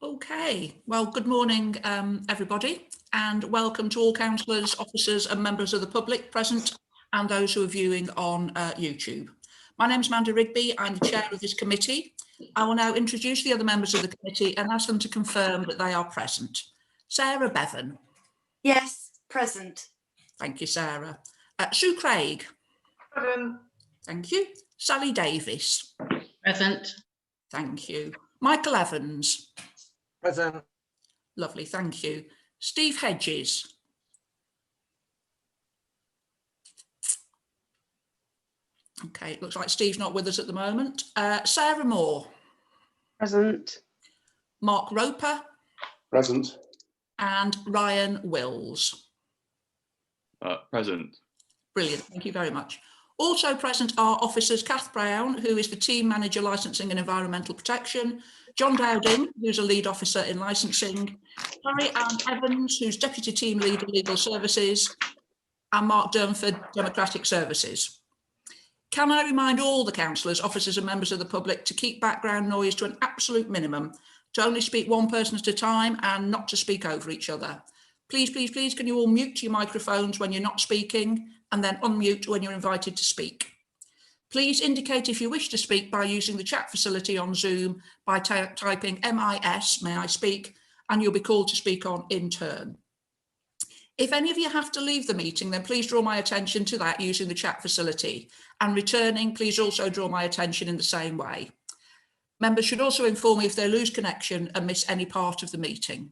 Okay, well, good morning, everybody, and welcome to all councillors, officers and members of the public present and those who are viewing on YouTube. My name is Amanda Rigby. I'm the chair of this committee. I will now introduce the other members of the committee and ask them to confirm that they are present. Sarah Bevan. Yes, present. Thank you, Sarah. Sue Craig. Present. Thank you. Sally Davis. Present. Thank you. Michael Evans. Present. Lovely, thank you. Steve Hedges. Okay, it looks like Steve's not with us at the moment. Sarah Moore. Present. Mark Roper. Present. And Ryan Wills. Present. Brilliant, thank you very much. Also present are officers Kath Brown, who is the Team Manager Licensing and Environmental Protection, John Dowding, who's a Lead Officer in Licensing, Harry Ann Evans, who's Deputy Team Leader Legal Services, and Mark Durnford, Democratic Services. Can I remind all the councillors, officers and members of the public to keep background noise to an absolute minimum, to only speak one person at a time and not to speak over each other. Please, please, please, can you all mute your microphones when you're not speaking and then unmute when you're invited to speak. Please indicate if you wish to speak by using the chat facility on Zoom by typing MIS, may I speak, and you'll be called to speak on in turn. If any of you have to leave the meeting, then please draw my attention to that using the chat facility, and returning, please also draw my attention in the same way. Members should also inform me if they lose connection and miss any part of the meeting.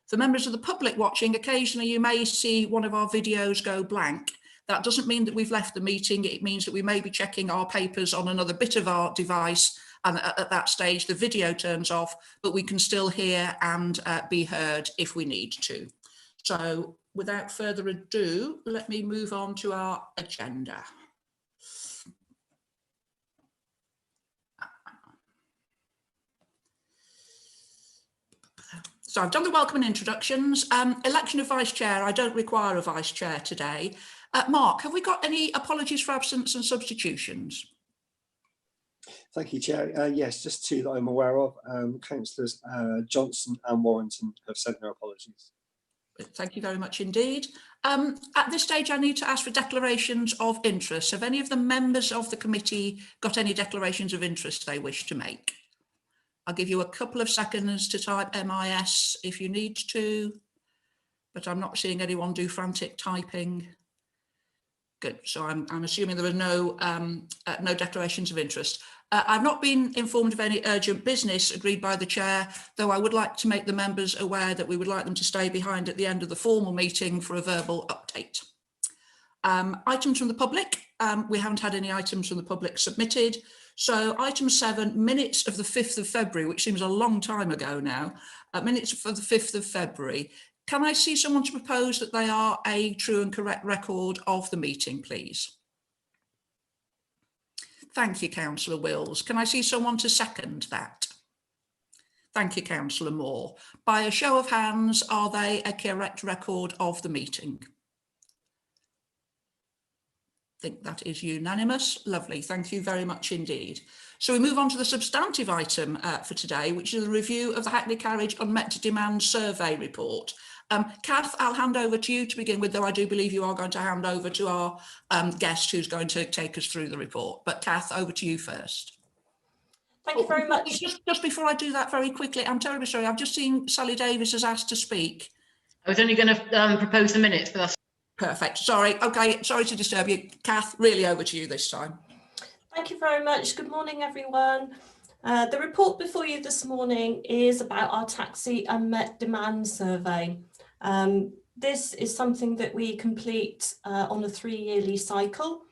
For members of the public watching, occasionally you may see one of our videos go blank. That doesn't mean that we've left the meeting. It means that we may be checking our papers on another bit of our device, and at that stage the video turns off, but we can still hear and be heard if we need to. So without further ado, let me move on to our agenda. So I've done the welcome and introductions. Election of vice chair. I don't require a vice chair today. Mark, have we got any apologies for absence and substitutions? Thank you, Chair. Yes, just two that I'm aware of. Councillors Johnson and Warrington have sent their apologies. Thank you very much indeed. At this stage, I need to ask for declarations of interest. Have any of the members of the committee got any declarations of interest they wish to make? I'll give you a couple of seconds to type MIS if you need to, but I'm not seeing anyone do frantic typing. Good, so I'm assuming there are no declarations of interest. I've not been informed of any urgent business agreed by the chair, though I would like to make the members aware that we would like them to stay behind at the end of the formal meeting for a verbal update. Items from the public, we haven't had any items from the public submitted. So item 7, minutes of the 5th of February, which seems a long time ago now, minutes for the 5th of February. Can I see someone to propose that they are a true and correct record of the meeting, please? Thank you, Councillor Wills. Can I see someone to second that? Thank you, Councillor Moore. By a show of hands, are they a correct record of the meeting? I think that is unanimous. Lovely. Thank you very much indeed. So we move on to the substantive item for today, which is the review of the Hackney Carriage Unmet Demand Survey report. Kath, I'll hand over to you to begin with, though I do believe you are going to hand over to our guest who's going to take us through the report. But Kath, over to you first. Thank you very much. Just before I do that very quickly, I'm terribly sorry. I've just seen Sally Davis has asked to speak. I was only going to propose the minutes, but that's perfect. Sorry. Okay. Sorry to disturb you. Kath, really over to you this time. Thank you very much. Good morning, everyone. The report before you this morning is about our taxi unmet demand survey. This is something that we complete on a 3-yearly cycle.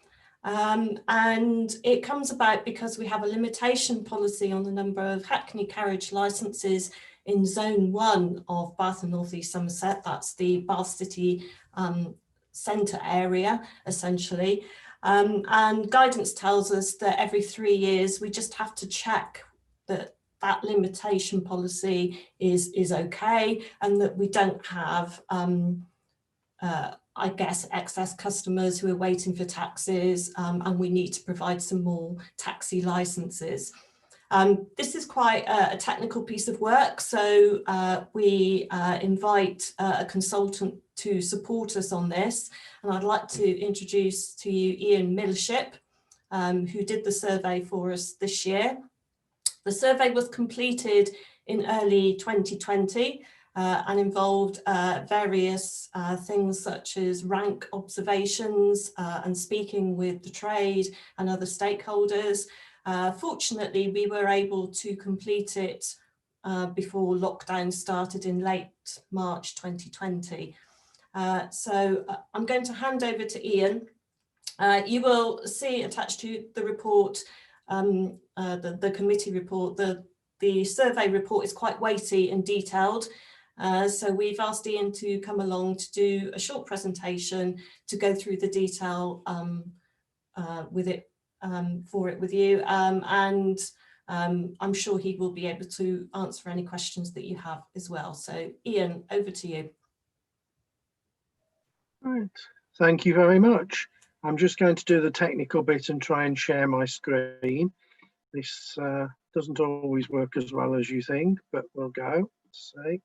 And it comes about because we have a limitation policy on the number of Hackney carriage licences in Zone 1 of Bath and North East Somerset. That's the Bath City centre area, essentially. And guidance tells us that every 3 years we just have to check that that limitation policy is okay, and that we don't have I guess excess customers who are waiting for taxis, and we need to provide some more taxi licenses. This is quite a technical piece of work, so we invite a consultant to support us on this, and I'd like to introduce to you Ian Millship, who did the survey for us this year. The survey was completed in early 2020 and involved various things such as rank observations and speaking with the trade and other stakeholders. Fortunately, we were able to complete it before lockdown started in late March 2020. So I'm going to hand over to Ian. You will see attached to the report, the committee report, the survey report is quite weighty and detailed. So we've asked Ian to come along to do a short presentation to go through the detail with you, and I'm sure he will be able to answer any questions that you have as well. So Ian, over to you. Right, thank you very much. I'm just going to do the technical bit and try and share my screen. This doesn't always work as well as you think, but we'll go. Let's see.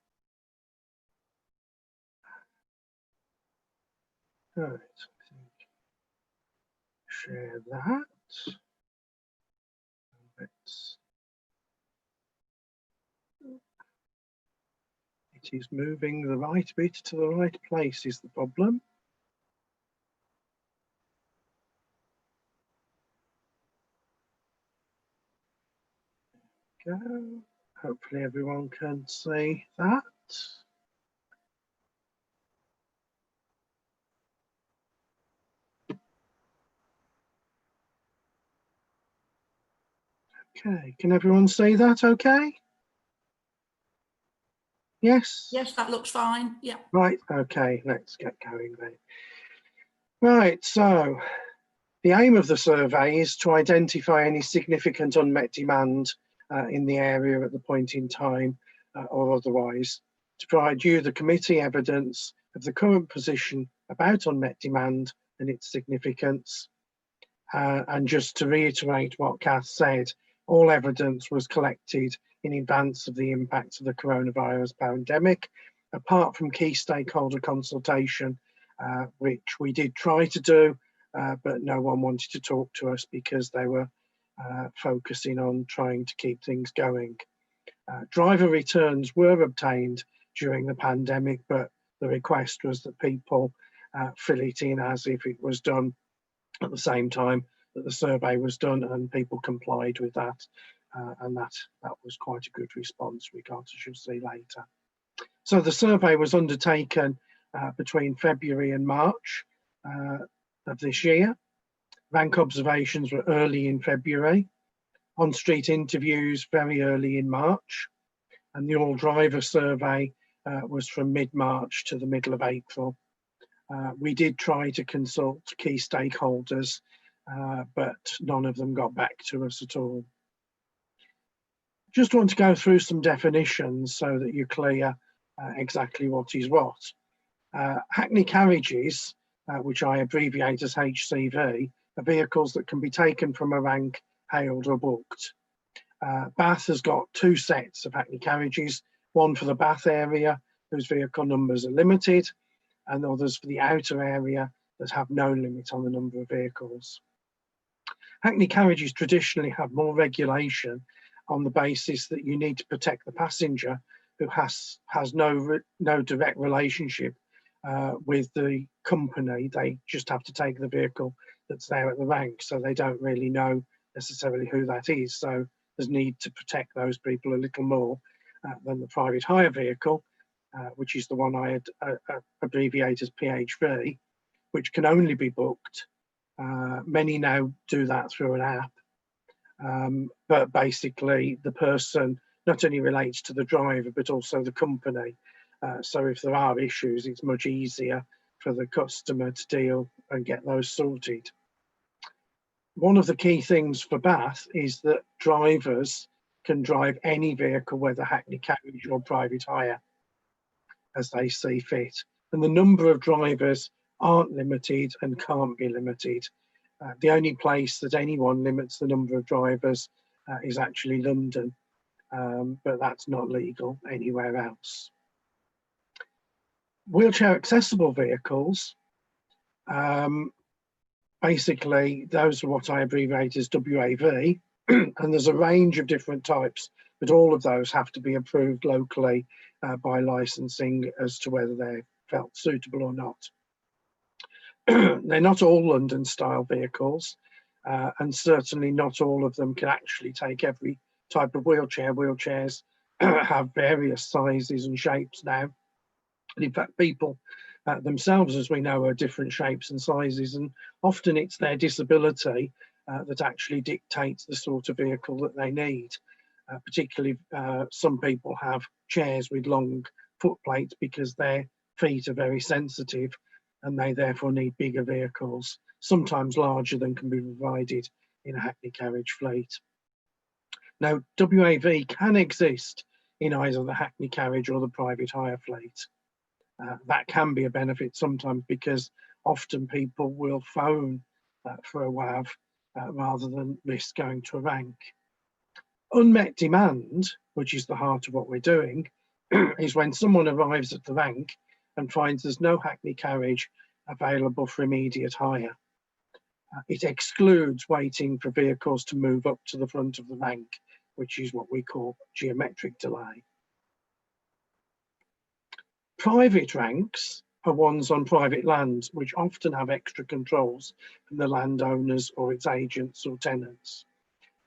Right, share that. It is moving the right bit to the right place is the problem. Go. Hopefully everyone can see that. Okay, can everyone see that okay? Yes? Yes, that looks fine. Yeah. Right, okay, let's get going then. Right, so the aim of the survey is to identify any significant unmet demand in the area at the point in time or otherwise, to provide you, the committee, evidence of the current position about unmet demand and its significance. And just to reiterate what Kath said, all evidence was collected in advance of the impact of the coronavirus pandemic, apart from key stakeholder consultation, which we did try to do, but no one wanted to talk to us because they were focusing on trying to keep things going. Driver returns were obtained during the pandemic, but the request was that people fill it in as if it was done at the same time that the survey was done, and people complied with that. And that was quite a good response, we got, as you'll see later. So the survey was undertaken between February and March of this year. Rank observations were early in February, on-street interviews very early in March, and the all-driver survey was from mid-March to the middle of April. We did try to consult key stakeholders, but none of them got back to us at all. Just want to go through some definitions so that you're clear exactly what is what. Hackney carriages, which I abbreviate as HCV, are vehicles that can be taken from a rank, hailed or booked. Bath has got two sets of Hackney carriages, one for the Bath area, whose vehicle numbers are limited, and others for the outer area that have no limit on the number of vehicles. Hackney carriages traditionally have more regulation on the basis that you need to protect the passenger who has no direct relationship with the company. They just have to take the vehicle that's there at the rank, so they don't really know necessarily who that is. So there's need to protect those people a little more than the private hire vehicle, which is the one I had abbreviate as PHV, which can only be booked. Many now do that through an app. But basically the person not only relates to the driver but also the company, so if there are issues it's much easier for the customer to deal and get those sorted. One of the key things for Bath is that drivers can drive any vehicle, whether Hackney carriage or private hire, as they see fit, and the number of drivers aren't limited and can't be limited. The only place that anyone limits the number of drivers is actually London, but that's not legal anywhere else. Wheelchair accessible vehicles, basically those are what I abbreviate as WAV, and there's a range of different types, but all of those have to be approved locally by licensing as to whether they're felt suitable or not. They're not all London style vehicles, and certainly not all of them can actually take every type of wheelchair. Wheelchairs have various sizes and shapes now. And in fact, people themselves, as we know, are different shapes and sizes, and often it's their disability that actually dictates the sort of vehicle that they need. Particularly, some people have chairs with long foot plates because their feet are very sensitive and they therefore need bigger vehicles, sometimes larger than can be provided in a hackney carriage fleet. Now, WAV can exist in either the hackney carriage or the private hire fleet. That can be a benefit sometimes because often people will phone for a WAV rather than risk going to a rank. Unmet demand, which is the heart of what we're doing, is when someone arrives at the rank and finds there's no hackney carriage available for immediate hire. It excludes waiting for vehicles to move up to the front of the rank, which is what we call geometric delay. Private ranks are ones on private land, which often have extra controls from the landowners or its agents or tenants.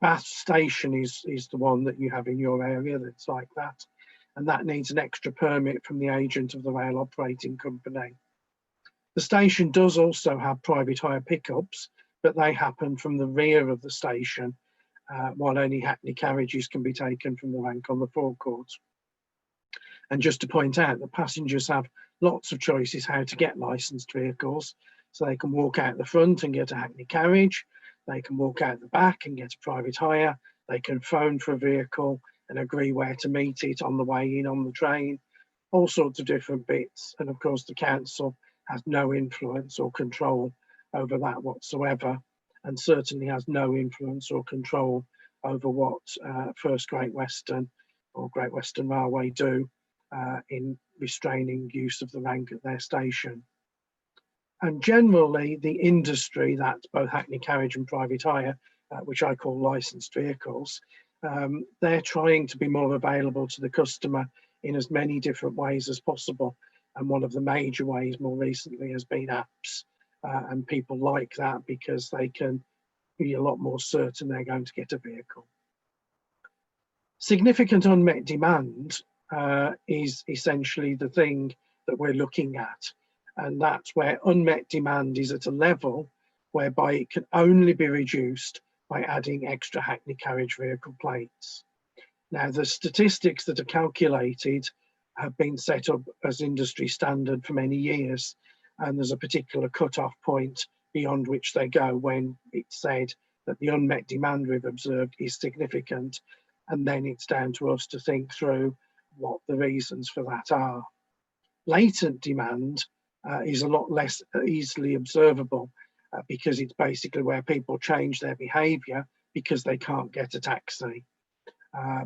Bath Station is the one that you have in your area that's like that, and that needs an extra permit from the agent of the rail operating company. The station does also have private hire pickups, but they happen from the rear of the station, while only hackney carriages can be taken from the rank on the forecourt. And just to point out, the passengers have lots of choices how to get licensed vehicles. So they can walk out the front and get a hackney carriage. They can walk out the back and get a private hire. They can phone for a vehicle and agree where to meet it on the way in on the train. All sorts of different bits. And of course, the council has no influence or control over that whatsoever, and certainly has no influence or control over what First Great Western or Great Western Railway do in restraining use of the rank at their station. And generally the industry, that's both hackney carriage and private hire, which I call licensed vehicles, they're trying to be more available to the customer in as many different ways as possible. And one of the major ways more recently has been apps, and people like that because they can be a lot more certain they're going to get a vehicle. Significant unmet demand is essentially the thing that we're looking at. And that's where unmet demand is at a level whereby it can only be reduced by adding extra hackney carriage vehicle plates. Now, the statistics that are calculated have been set up as industry standard for many years, and there's a particular cut-off point beyond which they go when it's said that the unmet demand we've observed is significant, and then it's down to us to think through what the reasons for that are. Latent demand is a lot less easily observable because it's basically where people change their behaviour because they can't get a taxi.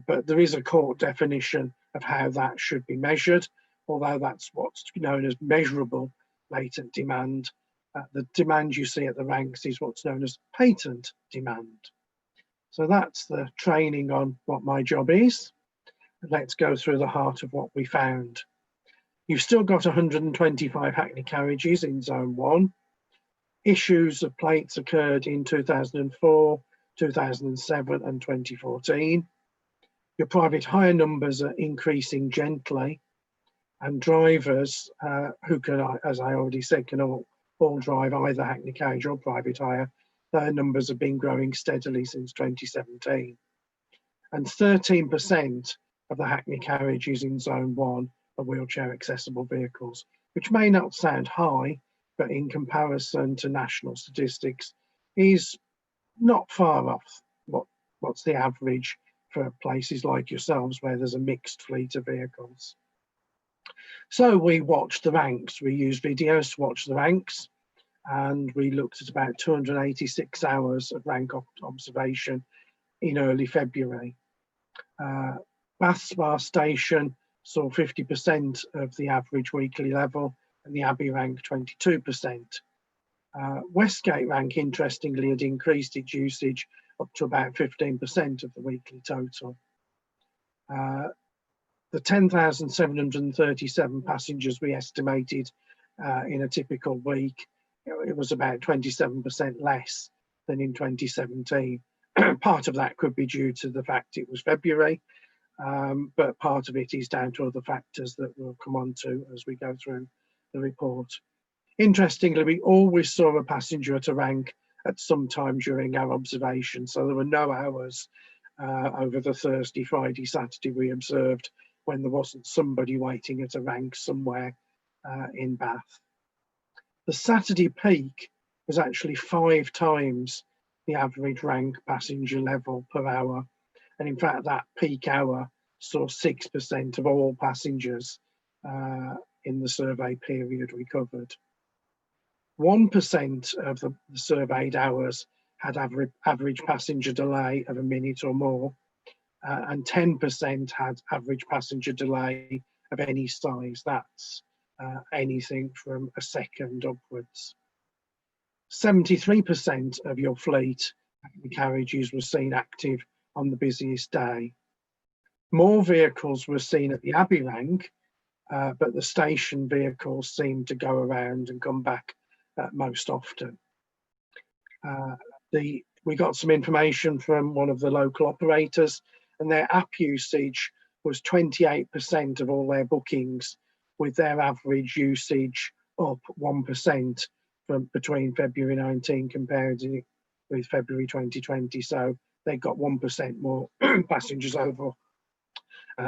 But there is a court definition of how that should be measured, although that's what's known as measurable latent demand. The demand you see at the ranks is what's known as patent demand. So that's the training on what my job is. Let's go through the heart of what we found. You've still got 125 hackney carriages in Zone 1. Issues of plates occurred in 2004, 2007 and 2014. Your private hire numbers are increasing gently, and drivers who can, as I already said, can all drive either hackney carriage or private hire, their numbers have been growing steadily since 2017. And 13% of the hackney carriages in Zone 1 are wheelchair accessible vehicles, which may not sound high, but in comparison to national statistics is not far off what's the average for places like yourselves where there's a mixed fleet of vehicles. So we watched the ranks. We used videos to watch the ranks, and we looked at about 286 hours of rank observation in early February. Bath Spa Station saw 50% of the average weekly level, and the Abbey rank 22%. Westgate rank, interestingly, had increased its usage up to about 15% of the weekly total. The 10,737 passengers we estimated in a typical week, it was about 27% less than in 2017. Part of that could be due to the fact it was February, but part of it is down to other factors that we'll come on to as we go through the report. Interestingly, we always saw a passenger at a rank at some time during our observation, so there were no hours over the Thursday, Friday, Saturday we observed when there wasn't somebody waiting at a rank somewhere in Bath. The Saturday peak was actually 5 times the average rank passenger level per hour, and in fact that peak hour saw 6% of all passengers in the survey period we covered. 1% of the surveyed hours had average passenger delay of a minute or more, and 10% had average passenger delay of any size. That's anything from a second upwards. 73% of your fleet carriages were seen active on the busiest day. More vehicles were seen at the Abbey rank, but the station vehicles seemed to go around and come back most often. We got some information from one of the local operators, and their app usage was 28% of all their bookings, with their average usage up 1% from between February 19 compared with February 2020. So they got 1% more passengers over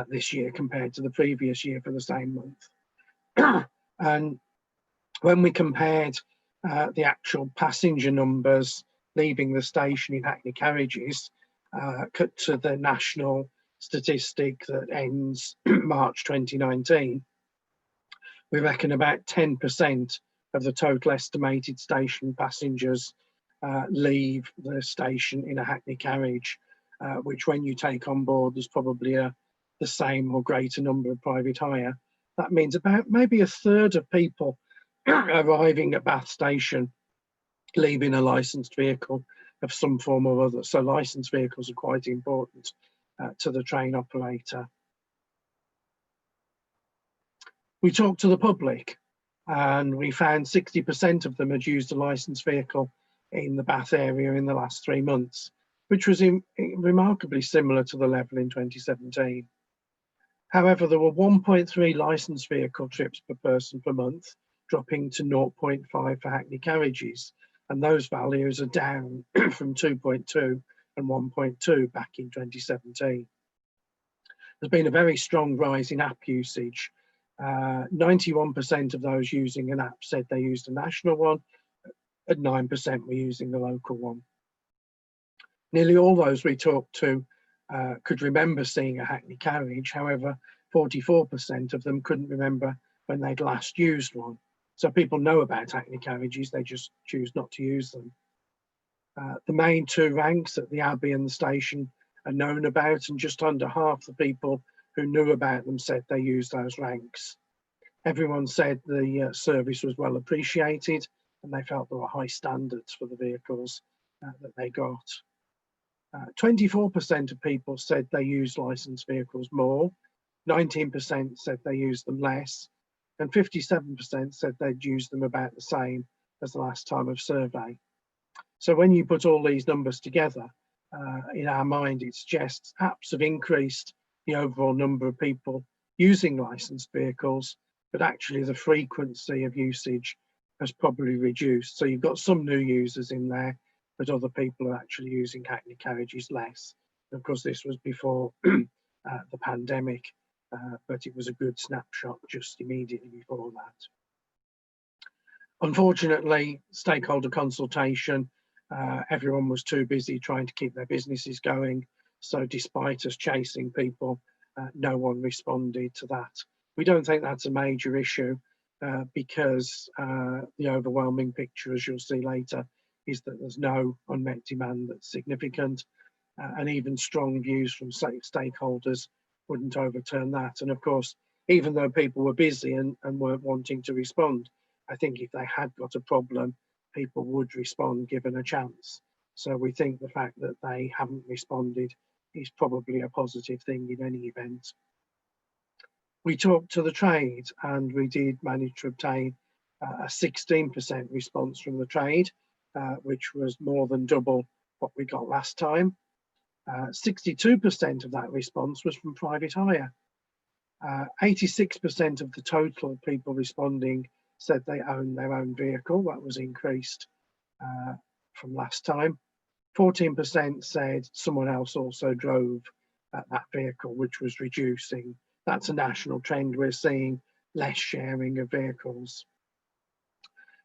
this year compared to the previous year for the same month. And when we compared the actual passenger numbers leaving the station in Hackney carriages cut to the national statistic that ends March 2019, we reckon about 10% of the total estimated station passengers leave the station in a Hackney carriage, which when you take on board, there's probably the same or greater number of private hire. That means about maybe a third of people arriving at Bath Station leaving a licensed vehicle of some form or other. So licensed vehicles are quite important to the train operator. We talked to the public and we found 60% of them had used a licensed vehicle in the Bath area in the last 3 months, which was remarkably similar to the level in 2017. However, there were 1.3 licensed vehicle trips per person per month, dropping to 0.5 for Hackney carriages, and those values are down from 2.2 and 1.2 back in 2017. There's been a very strong rise in app usage. 91% of those using an app said they used a national one, and 9% were using the local one. Nearly all those we talked to could remember seeing a Hackney carriage. However, 44% of them couldn't remember when they'd last used one. So people know about Hackney carriages, they just choose not to use them. The main 2 ranks at the Abbey and the station are known about, and just under half the people who knew about them said they used those ranks. Everyone said the service was well appreciated, and they felt there were high standards for the vehicles that they got. 24% of people said they used licensed vehicles more, 19% said they used them less, and 57% said they'd used them about the same as the last time of survey. So when you put all these numbers together, in our mind, it suggests apps have increased the overall number of people using licensed vehicles, but actually the frequency of usage has probably reduced. So you've got some new users in there, but other people are actually using Hackney carriages less. And of course, this was before the pandemic, but it was a good snapshot just immediately before that. Unfortunately, stakeholder consultation, everyone was too busy trying to keep their businesses going. So despite us chasing people, no one responded to that. We don't think that's a major issue because the overwhelming picture, as you'll see later, is that there's no unmet demand that's significant. and even strong views from stakeholders wouldn't overturn that. And of course, even though people were busy and weren't wanting to respond, I think if they had got a problem, people would respond given a chance. So we think the fact that they haven't responded is probably a positive thing in any event. We talked to the trade and we did manage to obtain a 16% response from the trade, which was more than double what we got last time. 62% of that response was from private hire. 86% of the total people responding said they own their own vehicle. That was increased from last time. 14% said someone else also drove that vehicle, which was reducing. That's a national trend. We're seeing less sharing of vehicles.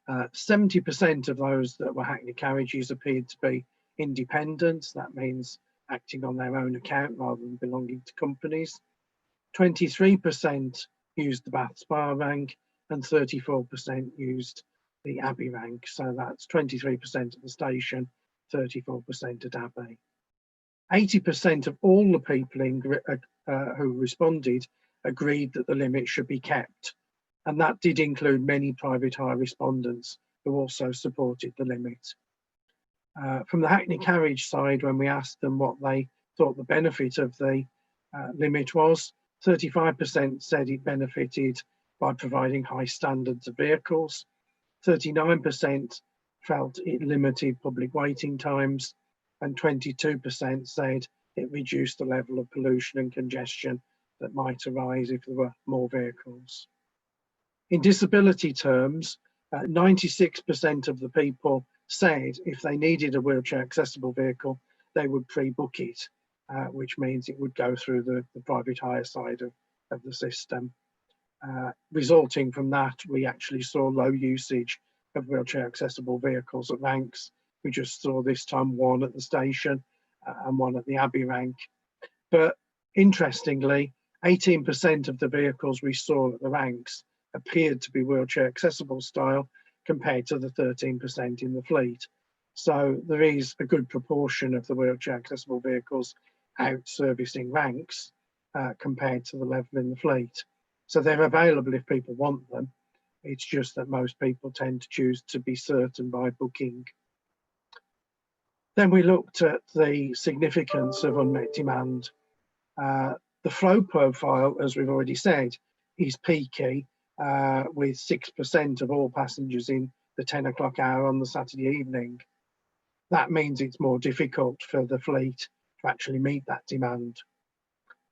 70% of those that were Hackney carriages appeared to be independent. That means acting on their own account rather than belonging to companies. 23% used the Bath Spa rank and 34% used the Abbey rank. So that's 23% at the station, 34% at Abbey. 80% of all the people who responded agreed that the limit should be kept. And that did include many private hire respondents who also supported the limit. From the Hackney carriage side, when we asked them what they thought the benefit of the limit was, 35% said it benefited by providing high standards of vehicles. 39% felt it limited public waiting times, and 22% said it reduced the level of pollution and congestion that might arise if there were more vehicles. In disability terms, 96% of the people said if they needed a wheelchair accessible vehicle, they would pre-book it, which means it would go through the private hire side of the system. Resulting from that, we actually saw low usage of wheelchair accessible vehicles at ranks. We just saw this time one at the station and one at the Abbey rank. But interestingly, 18% of the vehicles we saw at the ranks appeared to be wheelchair accessible style compared to the 13% in the fleet. So there is a good proportion of the wheelchair accessible vehicles out servicing ranks compared to the level in the fleet. So they're available if people want them. It's just that most people tend to choose to be certain by booking. Then we looked at the significance of unmet demand. The flow profile, as we've already said, is peaky, with 6% of all passengers in the 10 o'clock hour on the Saturday evening. That means it's more difficult for the fleet to actually meet that demand.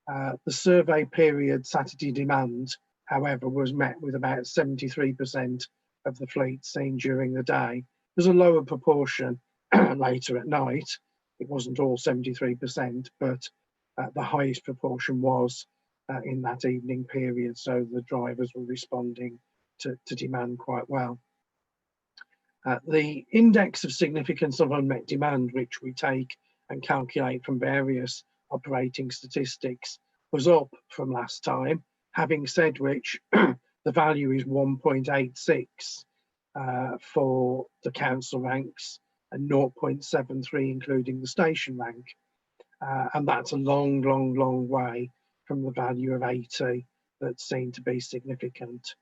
The survey period Saturday demand, however, was met with about 73% of the fleet seen during the day. There's a lower proportion later at night. It wasn't all 73%, but the highest proportion was in that evening period. So the drivers were responding to demand quite well. The index of significance of unmet demand, which we take and calculate from various operating statistics, was up from last time, having said which the value is 1.86 for the council ranks and 0.73 including the station rank. And that's a long, long, long way from the value of 80 that's seen to be significant.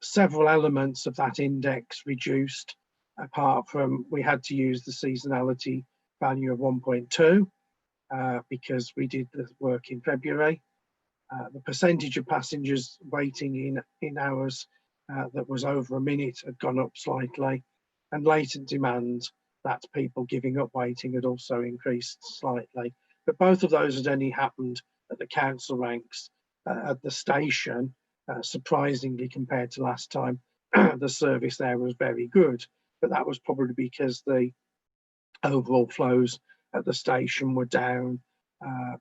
Several elements of that index reduced, apart from we had to use the seasonality value of 1.2 because we did the work in February. The percentage of passengers waiting in hours that was over a minute had gone up slightly, and latent demand, that's people giving up waiting, had also increased slightly. But both of those had only happened at the council ranks. At the station, surprisingly compared to last time, the service there was very good, but that was probably because the overall flows at the station were down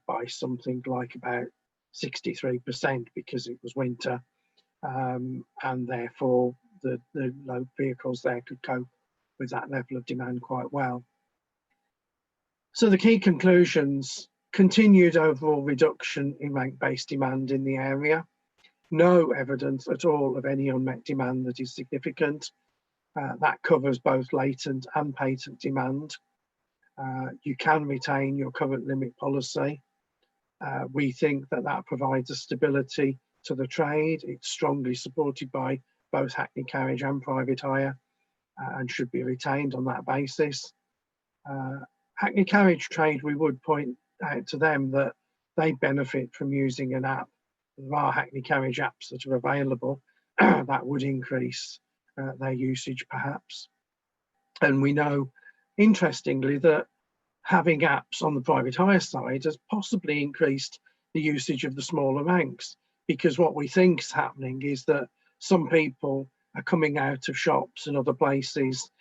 by something like about 63% because it was winter, and therefore the low vehicles there could cope with that level of demand quite well. So the key conclusions: continued overall reduction in rank-based demand in the area, no evidence at all of any unmet demand that is significant. That covers both latent and patent demand. You can retain your current limit policy. We think that that provides a stability to the trade. It's strongly supported by both Hackney Carriage and private hire, and should be retained on that basis. Hackney Carriage trade, we would point out to them that they benefit from using an app. There are Hackney Carriage apps that are available that would increase their usage perhaps. And we know, interestingly, that having apps on the private hire side has possibly increased the usage of the smaller ranks, because what we think is happening is that some people are coming out of shops and other places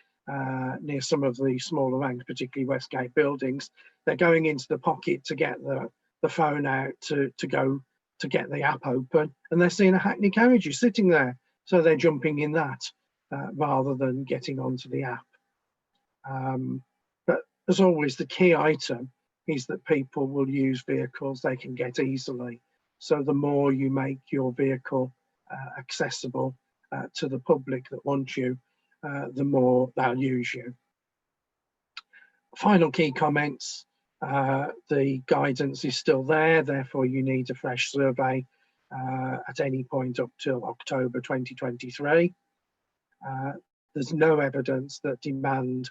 near some of the smaller ranks, particularly Westgate buildings. They're going into the pocket to get the phone out to go to get the app open, and they're seeing a Hackney Carriage sitting there, so they're jumping in that rather than getting onto the app. But as always, the key item is that people will use vehicles they can get easily. So the more you make your vehicle accessible to the public that want you, the more they'll use you. Final key comments. The guidance is still there, therefore you need a fresh survey at any point up till October 2023. There's no evidence that demand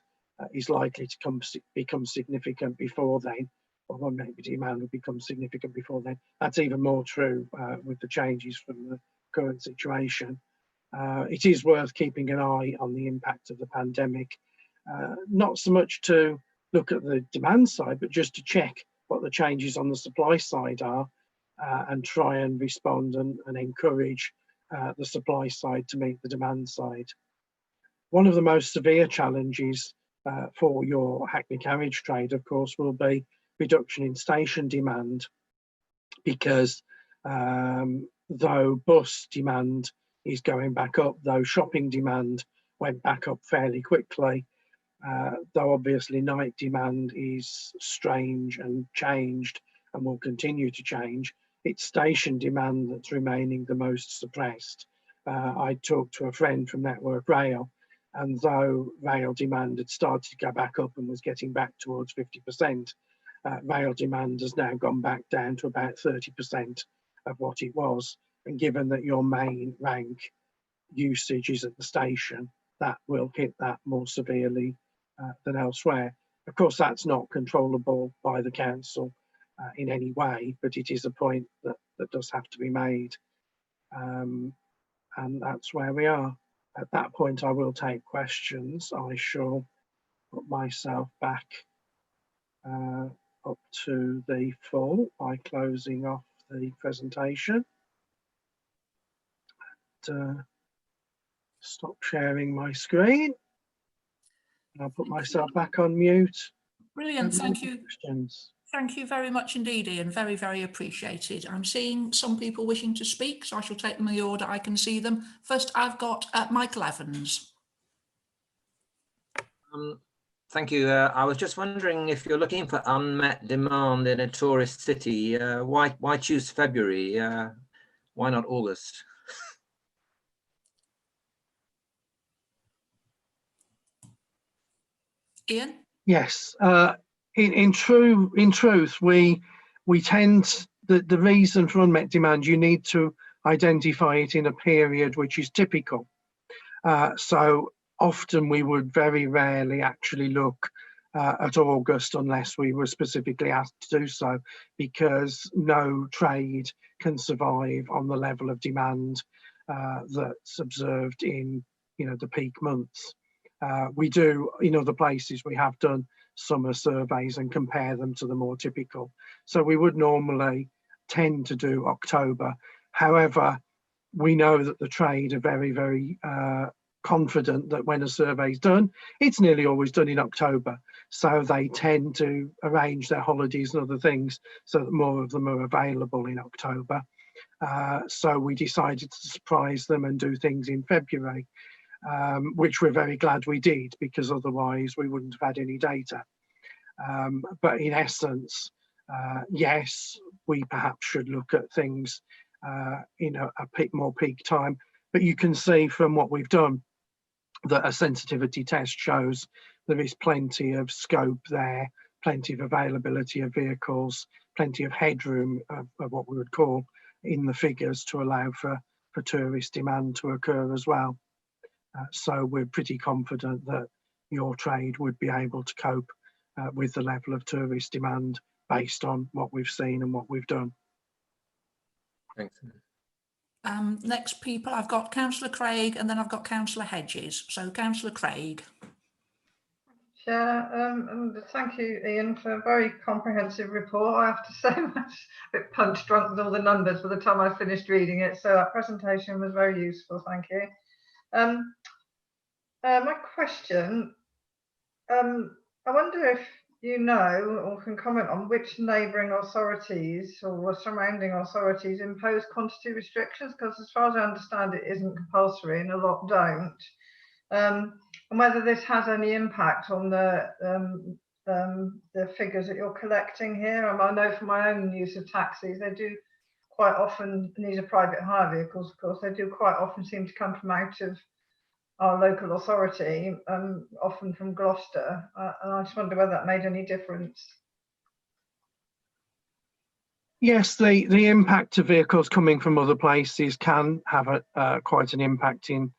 is likely to become significant before then, or maybe demand will become significant before then. That's even more true with the changes from the current situation. It is worth keeping an eye on the impact of the pandemic, not so much to look at the demand side, but just to check what the changes on the supply side are and try and respond and encourage the supply side to meet the demand side. One of the most severe challenges for your Hackney Carriage trade, of course, will be reduction in station demand, because though bus demand is going back up, though shopping demand went back up fairly quickly, though obviously night demand is strange and changed and will continue to change, it's station demand that's remaining the most suppressed. I talked to a friend from Network Rail, and though rail demand had started to go back up and was getting back towards 50%, rail demand has now gone back down to about 30% of what it was. And given that your main rank usage is at the station, that will hit that more severely than elsewhere. Of course, that's not controllable by the council in any way, but it is a point that does have to be made. And that's where we are. At that point, I will take questions. I shall put myself back up to the full by closing off the presentation. And, stop sharing my screen. I'll put myself back on mute. Brilliant, thank you. Questions. Thank you very much indeed, Ian. Very, very appreciated. I'm seeing some people wishing to speak, so I shall take them in the order I can see them. First, I've got Michael Evans. Thank you. I was just wondering, if you're looking for unmet demand in a tourist city, why choose February? Why not August? Ian? Yes, in truth, we tend, the reason for unmet demand, you need to identify it in a period which is typical. So often we would very rarely actually look at August unless we were specifically asked to do so, because no trade can survive on the level of demand that's observed in the peak months. We do, in other places, we have done summer surveys and compare them to the more typical. So we would normally tend to do October. However, we know that the trade are very, very confident that when a survey is done, it's nearly always done in October. So they tend to arrange their holidays and other things so that more of them are available in October. So we decided to surprise them and do things in February. Which we're very glad we did, because otherwise we wouldn't have had any data. But in essence, yes, we perhaps should look at things in a more peak time. But you can see from what we've done that a sensitivity test shows there is plenty of scope there, plenty of availability of vehicles, plenty of headroom of what we would call in the figures to allow for tourist demand to occur as well. So we're pretty confident that your trade would be able to cope with the level of tourist demand based on what we've seen and what we've done. Thanks. Next people, I've got Councillor Craig and then I've got Councillor Hedges. So Councillor Craig. Chair, and thank you, Ian, for a very comprehensive report. I have to say, I was a bit punch drunk with all the numbers by the time I finished reading it. So that presentation was very useful. Thank you. My question, I wonder if you know or can comment on which neighbouring authorities or surrounding authorities impose quantity restrictions, because as far as I understand it isn't compulsory and a lot don't. And whether this has any impact on the figures that you're collecting here. I know from my own use of taxis, they do quite often, and these are private hire vehicles, of course, they do quite often seem to come from out of our local authority, often from Gloucester, and I just wonder whether that made any difference. Yes, the impact of vehicles coming from other places can have quite an impact in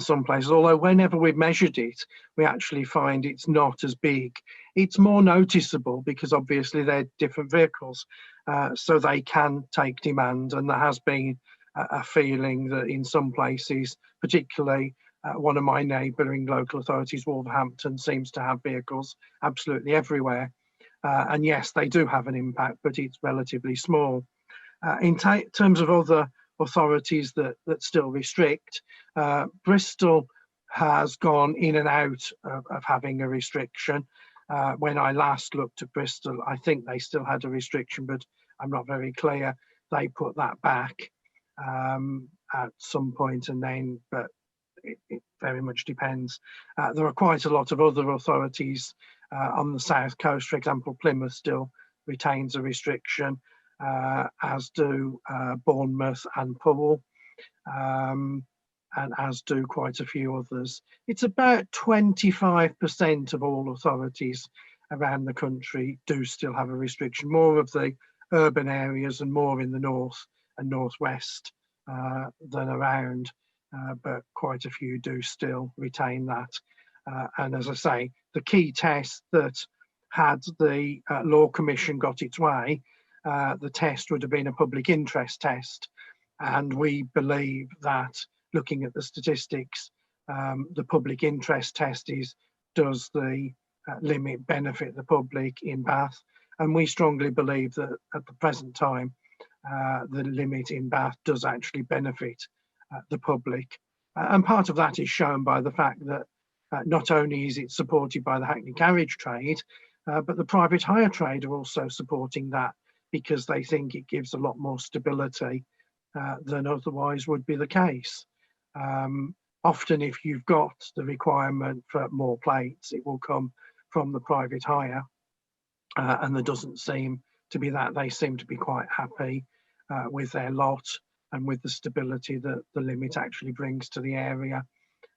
some places, although whenever we've measured it, we actually find it's not as big. It's more noticeable because obviously they're different vehicles, so they can take demand, and there has been a feeling that in some places, particularly one of my neighbouring local authorities, Wolverhampton, seems to have vehicles absolutely everywhere. And yes, they do have an impact, but it's relatively small. In terms of other authorities that still restrict, Bristol has gone in and out of having a restriction. When I last looked at Bristol, I think they still had a restriction, but I'm not very clear. They put that back at some point, and then, but it very much depends. There are quite a lot of other authorities on the south coast. For example, Plymouth still retains a restriction, as do Bournemouth and Poole, and as do quite a few others. It's about 25% of all authorities around the country do still have a restriction, more of the urban areas and more in the north and northwest than around. But quite a few do still retain that. And as I say, the key test that had the Law Commission got its way, the test would have been a public interest test. And we believe that, looking at the statistics, the public interest test does the limit benefit the public in Bath. And we strongly believe that at the present time, the limit in Bath does actually benefit the public. And part of that is shown by the fact that not only is it supported by the hackney carriage trade, but the private hire trade are also supporting that because they think it gives a lot more stability than otherwise would be the case. Often if you've got the requirement for more plates, it will come from the private hire, and there doesn't seem to be that. They seem to be quite happy with their lot and with the stability that the limit actually brings to the area.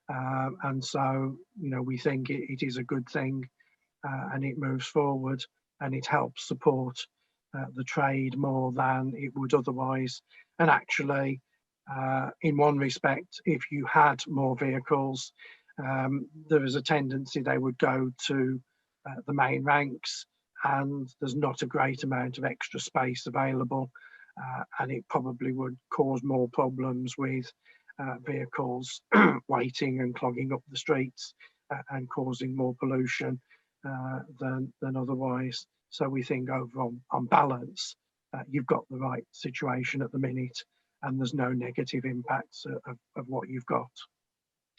And so, you know, we think it is a good thing, and it moves forward and it helps support the trade more than it would otherwise. And actually, in one respect, if you had more vehicles, there is a tendency they would go to the main ranks, and there's not a great amount of extra space available. And it probably would cause more problems with vehicles waiting and clogging up the streets and causing more pollution than otherwise. So we think overall, on balance, you've got the right situation at the minute, and there's no negative impacts of what you've got.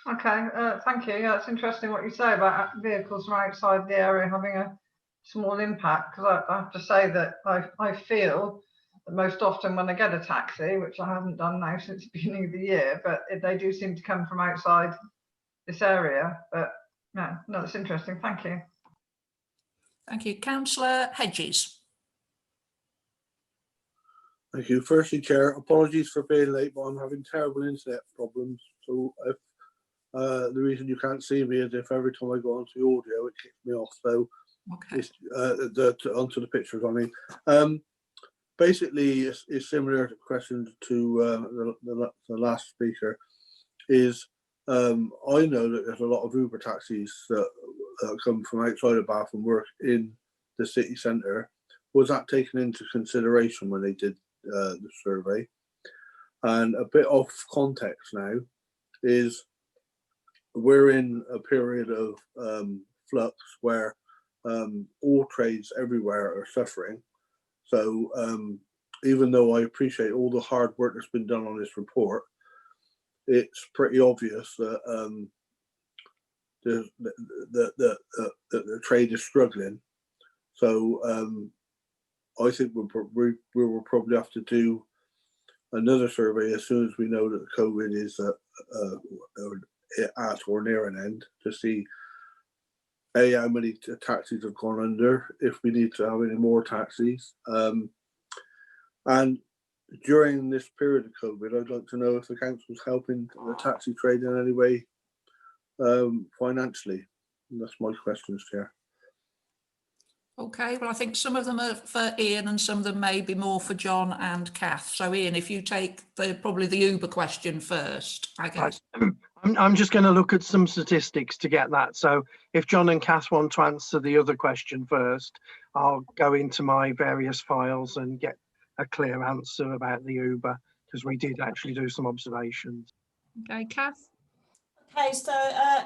Okay, thank you. Yeah, it's interesting what you say about vehicles from outside the area having a small impact, because I have to say that I feel that most often when I get a taxi, which I haven't done now since the beginning of the year, but they do seem to come from outside this area. But no, it's interesting. Thank you. Thank you. Councillor Hedges. Thank you. Firstly, Chair, apologies for being late, but I'm having terrible internet problems. So if The reason you can't see me is if every time I go onto the audio, it kicks me off. So Okay. it's onto the pictures. I mean, basically, it's similar to questions to the last speaker. Is I know that there's a lot of Uber taxis that come from outside of Bath and work in the city centre. Was that taken into consideration when they did the survey? And a bit off context now is we're in a period of flux where all trades everywhere are suffering. So even though I appreciate all the hard work that's been done on this report, it's pretty obvious that the trade is struggling. So I think we will probably have to do another survey as soon as we know that COVID is at or near an end, to see how many taxis have gone under, if we need to have any more taxis. And during this period of COVID, I'd like to know if the council's helping the taxi trade in any way financially. And that's my questions, Chair. Okay, well, I think some of them are for Ian and some of them may be more for John and Kath. So Ian, if you take probably the Uber question first, I guess. I'm just going to look at some statistics to get that. So if John and Kath want to answer the other question first, I'll go into my various files and get a clear answer about the Uber, because we did actually do some observations. Okay, Kath. Okay, so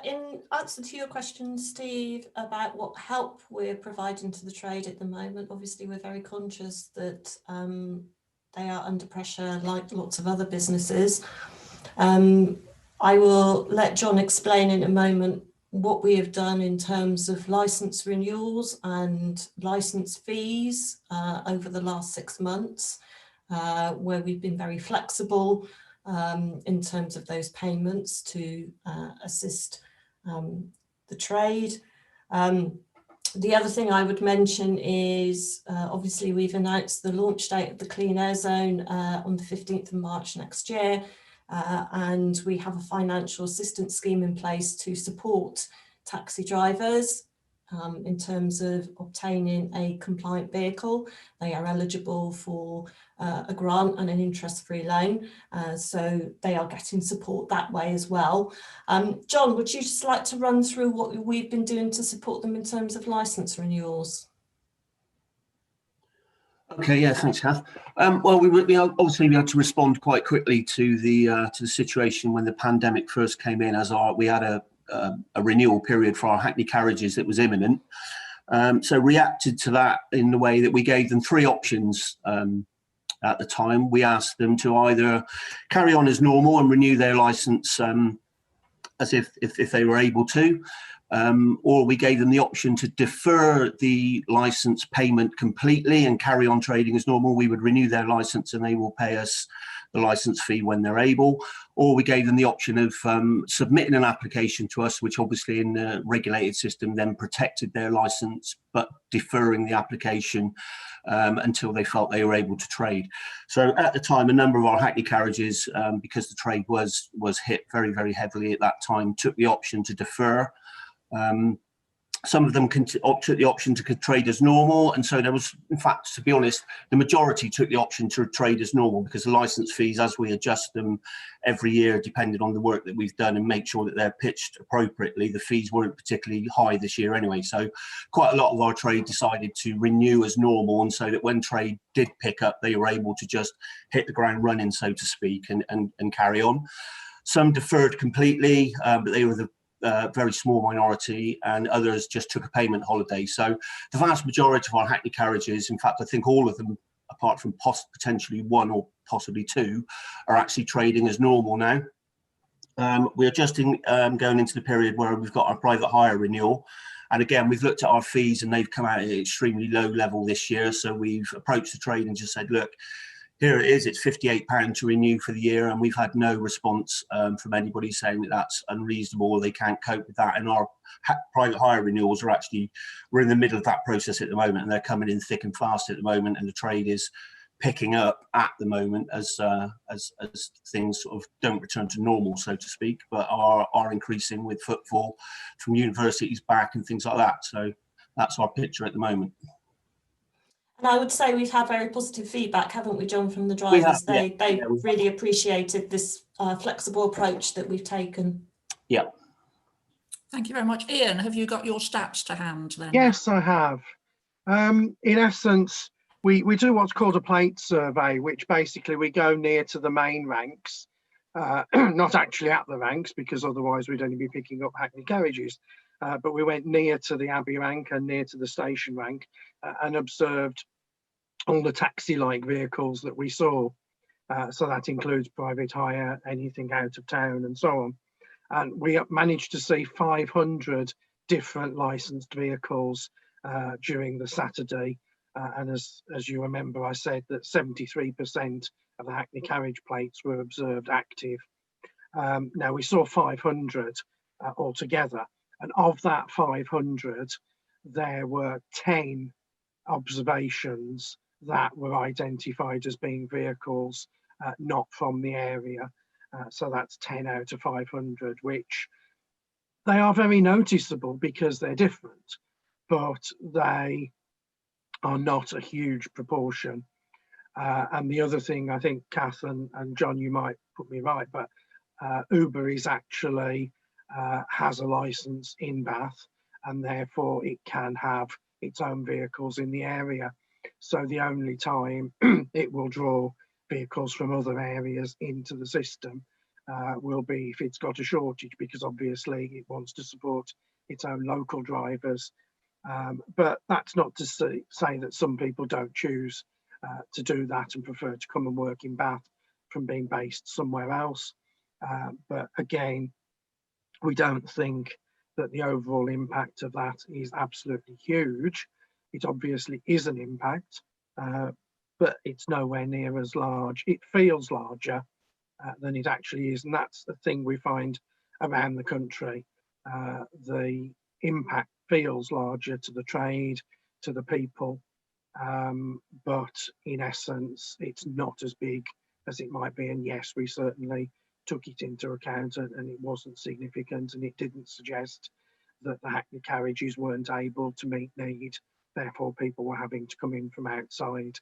in answer to your question, Steve, about what help we're providing to the trade at the moment, obviously we're very conscious that they are under pressure like lots of other businesses. I will let John explain in a moment what we have done in terms of license renewals and license fees over the last 6 months, where we've been very flexible in terms of those payments to assist the trade. The other thing I would mention is obviously we've announced the launch date of the Clean Air Zone on the 15th of March next year, and we have a financial assistance scheme in place to support taxi drivers in terms of obtaining a compliant vehicle. They are eligible for a grant and an interest-free loan, so they are getting support that way as well. John, would you just like to run through what we've been doing to support them in terms of licence renewals? Okay, yeah, thanks, Kath. Well, we obviously had to respond quite quickly to the situation when the pandemic first came in, as we had a renewal period for our Hackney carriages that was imminent. So reacted to that in the way that we gave them 3 options at the time. We asked them to either carry on as normal and renew their licence as if they were able to, or we gave them the option to defer the licence payment completely and carry on trading as normal. We would renew their licence and they will pay us the licence fee when they're able, or we gave them the option of submitting an application to us, which obviously in the regulated system then protected their licence, but deferring the application until they felt they were able to trade. So at the time, a number of our Hackney carriages, because the trade was hit very, very heavily at that time, took the option to defer. Some of them took the option to trade as normal, and so there was, in fact, to be honest, the majority took the option to trade as normal, because the licence fees, as we adjust them every year, depending on the work that we've done and make sure that they're pitched appropriately, the fees weren't particularly high this year anyway. So quite a lot of our trade decided to renew as normal, and so that when trade did pick up, they were able to just hit the ground running, so to speak, and carry on. Some deferred completely, but they were the very small minority, and others just took a payment holiday. So the vast majority of our Hackney carriages, in fact, I think all of them, apart from potentially 1 or possibly 2, are actually trading as normal now. We're adjusting going into the period where we've got our private hire renewal. And again, we've looked at our fees and they've come out at an extremely low level this year. So we've approached the trade and just said, look, here it is, it's £58 to renew for the year, and we've had no response from anybody saying that that's unreasonable or they can't cope with that. And our private hire renewals are we're in the middle of that process at the moment, and they're coming in thick and fast at the moment, and the trade is picking up at the moment as things sort of don't return to normal, so to speak, but are increasing with footfall from universities back and things like that. So that's our picture at the moment. And I would say we've had very positive feedback, haven't we, John, from the drivers? They really appreciated this flexible approach that we've taken. Yeah. Thank you very much. Ian, have you got your stats to hand then? Yes, I have. In essence, we do what's called a plate survey, which basically we go near to the main ranks, not actually at the ranks, because otherwise we'd only be picking up Hackney carriages. But we went near to the Abbey rank and near to the station rank and observed all the taxi-like vehicles that we saw. So that includes private hire, anything out of town and so on. And we managed to see 500 different licensed vehicles during the Saturday. And as you remember, I said that 73% of the Hackney carriage plates were observed active. Now we saw 500 altogether. And of that 500, there were 10 observations that were identified as being vehicles not from the area. So that's 10 out of 500, which they are very noticeable because they're different, but they are not a huge proportion. And the other thing, I think, Kath and John, you might put me right, but Uber is actually has a license in Bath, and therefore it can have its own vehicles in the area. So the only time it will draw vehicles from other areas into the system will be if it's got a shortage, because obviously it wants to support its own local drivers. But that's not to say that some people don't choose to do that and prefer to come and work in Bath from being based somewhere else. But again, we don't think that the overall impact of that is absolutely huge. It obviously is an impact, but it's nowhere near as large. It feels larger than it actually is, and that's the thing we find around the country. The impact feels larger to the trade, to the people, but in essence, it's not as big as it might be. And yes, we certainly took it into account, and it wasn't significant, and it didn't suggest that the Hackney carriages weren't able to meet need. Therefore, people were having to come in from outside,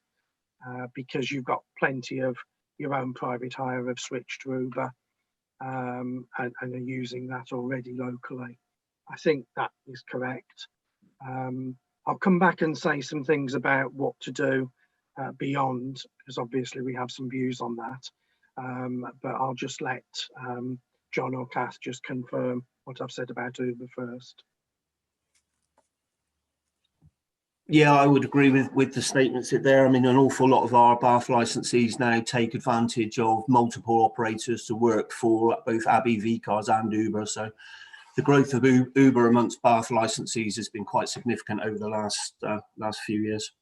because you've got plenty of your own private hire have switched to Uber and are using that already locally. I think that is correct. I'll come back and say some things about what to do beyond, because obviously we have some views on that. But I'll just let John or Kath just confirm what I've said about Uber first. Yeah, I would agree with the statements there. I mean, an awful lot of our Bath licensees now take advantage of multiple operators to work for both Abbey, V-Cars and Uber. So the growth of Uber amongst Bath licensees has been quite significant over the last few years.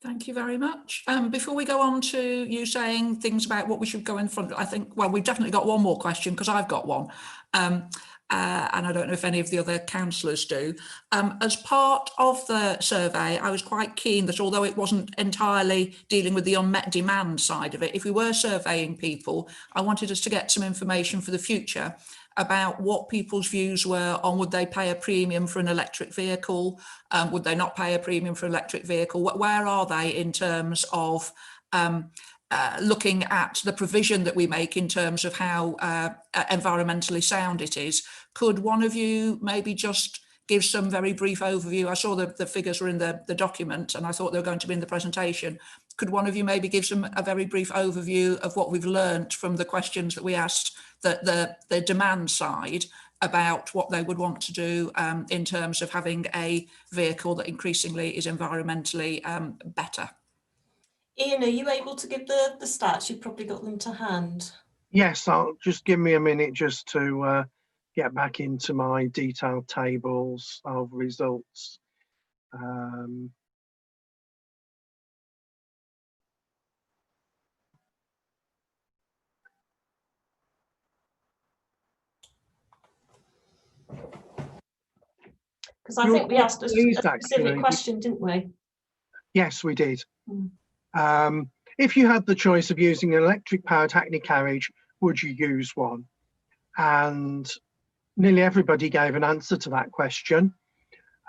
Thank you very much. Before we go on to you saying things about what we should go in front of, I think, well, we've definitely got one more question, because I've got one. And I don't know if any of the other councillors do. As part of the survey, I was quite keen that although it wasn't entirely dealing with the unmet demand side of it, if we were surveying people, I wanted us to get some information for the future about what people's views were on would they pay a premium for an electric vehicle, would they not pay a premium for an electric vehicle, where are they in terms of looking at the provision that we make in terms of how environmentally sound it is. Could one of you maybe just give some very brief overview? I saw the figures were in the document and I thought they were going to be in the presentation. Could one of you maybe give a very brief overview of what we've learnt from the questions that we asked, the demand side, about what they would want to do in terms of having a vehicle that increasingly is environmentally better? Ian, are you able to give the stats? You've probably got them to hand. Yes, I'll just give me a minute just to get back into my detailed tables of results. Because I think we asked a specific question, didn't we? Yes, we did. If you had the choice of using an electric powered hackney carriage, would you use one? And nearly everybody gave an answer to that question.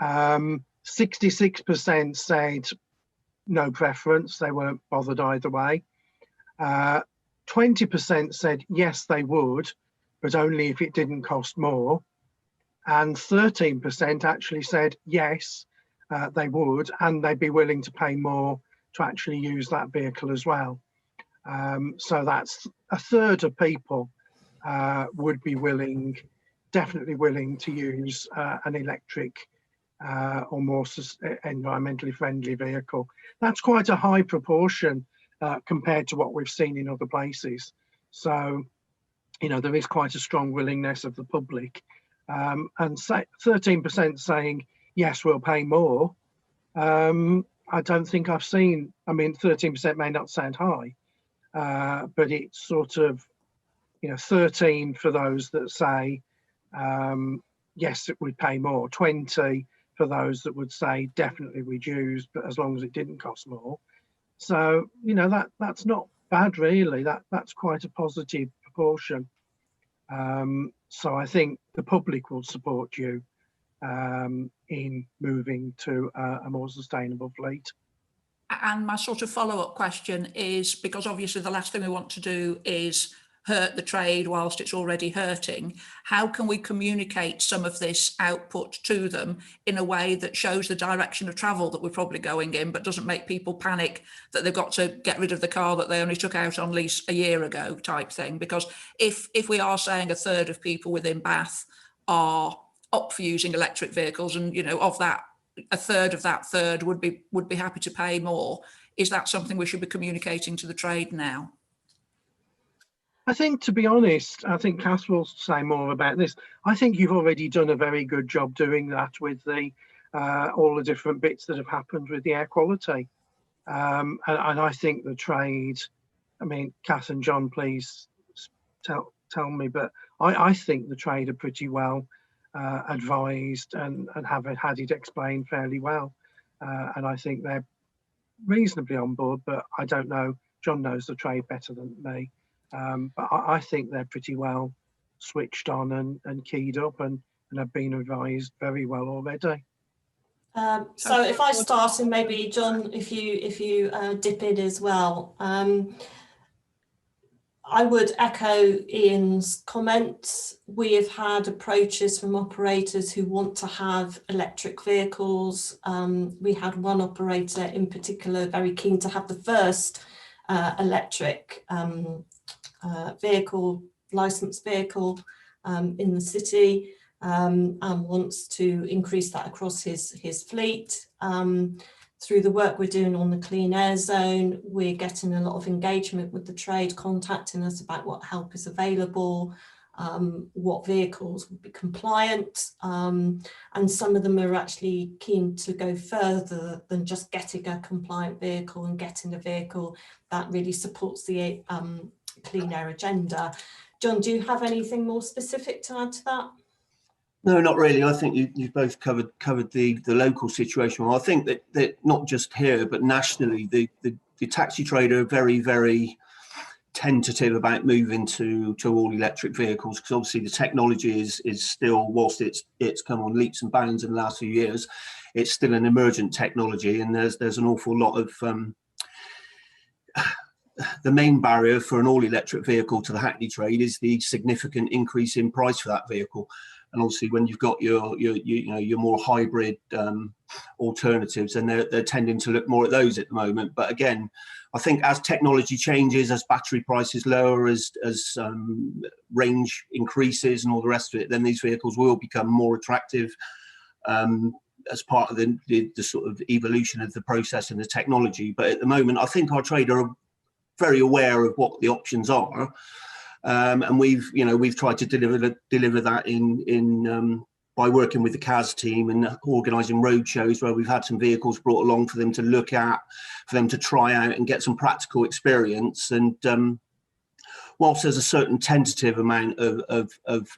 66% said no preference, they weren't bothered either way. 20% said yes, they would, but only if it didn't cost more. And 13% actually said yes, they would, and they'd be willing to pay more to actually use that vehicle as well. So that's a third of people would be willing, definitely willing to use an electric or more environmentally friendly vehicle. That's quite a high proportion compared to what we've seen in other places. So, you know, there is quite a strong willingness of the public. And 13% saying, yes, we'll pay more. I don't think I've seen, I mean, 13% may not sound high, but it's sort of, you know, 13 for those that say, yes, it would pay more, 20 for those that would say definitely we'd use, but as long as it didn't cost more. So, you know, that's not bad really, that's quite a positive proportion. So I think the public will support you in moving to a more sustainable fleet. And my sort of follow-up question is, because obviously the last thing we want to do is hurt the trade whilst it's already hurting, how can we communicate some of this output to them in a way that shows the direction of travel that we're probably going in, but doesn't make people panic that they've got to get rid of the car that they only took out on lease a year ago type thing? Because if we are saying a third of people within Bath are up for using electric vehicles, and, you know, of that, a third of that third would be happy to pay more, is that something we should be communicating to the trade now? I think, to be honest, I think Cass will say more about this. I think you've already done a very good job doing that with the all the different bits that have happened with the air quality. And I think the trade, I mean, Cass and John, please tell me, but I think the trade are pretty well advised and have had it explained fairly well. And I think they're reasonably on board, but I don't know, John knows the trade better than me. But I think they're pretty well switched on and keyed up and have been advised very well already. So if I start, and maybe John, if you dip in as well, I would echo Ian's comments. We have had approaches from operators who want to have electric vehicles. We had one operator in particular very keen to have the first electric vehicle, licensed vehicle in the city, and wants to increase that across his fleet. Through the work we're doing on the clean air zone, we're getting a lot of engagement with the trade, contacting us about what help is available, what vehicles would be compliant, and some of them are actually keen to go further than just getting a compliant vehicle and getting a vehicle that really supports the clean air agenda. John, do you have anything more specific to add to that? No, not really. I think you've both covered the local situation. Well, I think that not just here, but nationally, the taxi trade are very, very tentative about moving to all electric vehicles, because obviously the technology is still, whilst it's come on leaps and bounds in the last few years, it's still an emergent technology, and there's an awful lot of the main barrier for an all electric vehicle to the hackney trade is the significant increase in price for that vehicle. And obviously, when you've got your more hybrid alternatives, and they're tending to look more at those at the moment. But again, I think as technology changes, as battery prices lower, as range increases, and all the rest of it, then these vehicles will become more attractive as part of the sort of evolution of the process and the technology. But at the moment, I think our trade are very aware of what the options are. And we've tried to deliver that in by working with the CAS team and organising road shows where we've had some vehicles brought along for them to look at, for them to try out and get some practical experience. And whilst there's a certain tentative amount of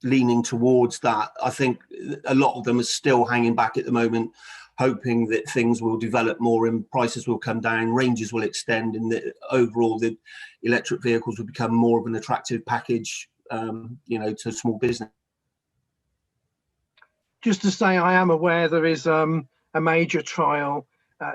leaning towards that, I think a lot of them are still hanging back at the moment, hoping that things will develop more and prices will come down, ranges will extend, and that overall the electric vehicles will become more of an attractive package, you know, to small business. Just to say, I am aware there is a major trial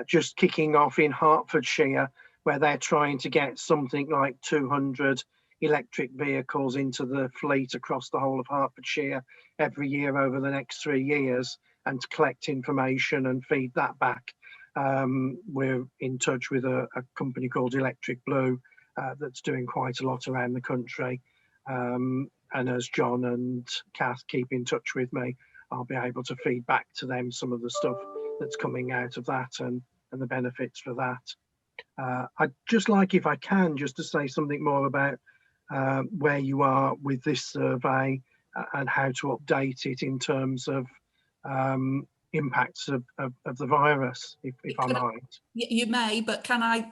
just kicking off in Hertfordshire, where they're trying to get something like 200 electric vehicles into the fleet across the whole of Hertfordshire every year over the next 3 years, and to collect information and feed that back. We're in touch with a company called Electric Blue that's doing quite a lot around the country. And as John and Kath keep in touch with me, I'll be able to feed back to them some of the stuff that's coming out of that and the benefits for that. I'd just like, if I can, just to say something more about where you are with this survey and how to update it in terms of impacts of the virus, if I might. You may, but can I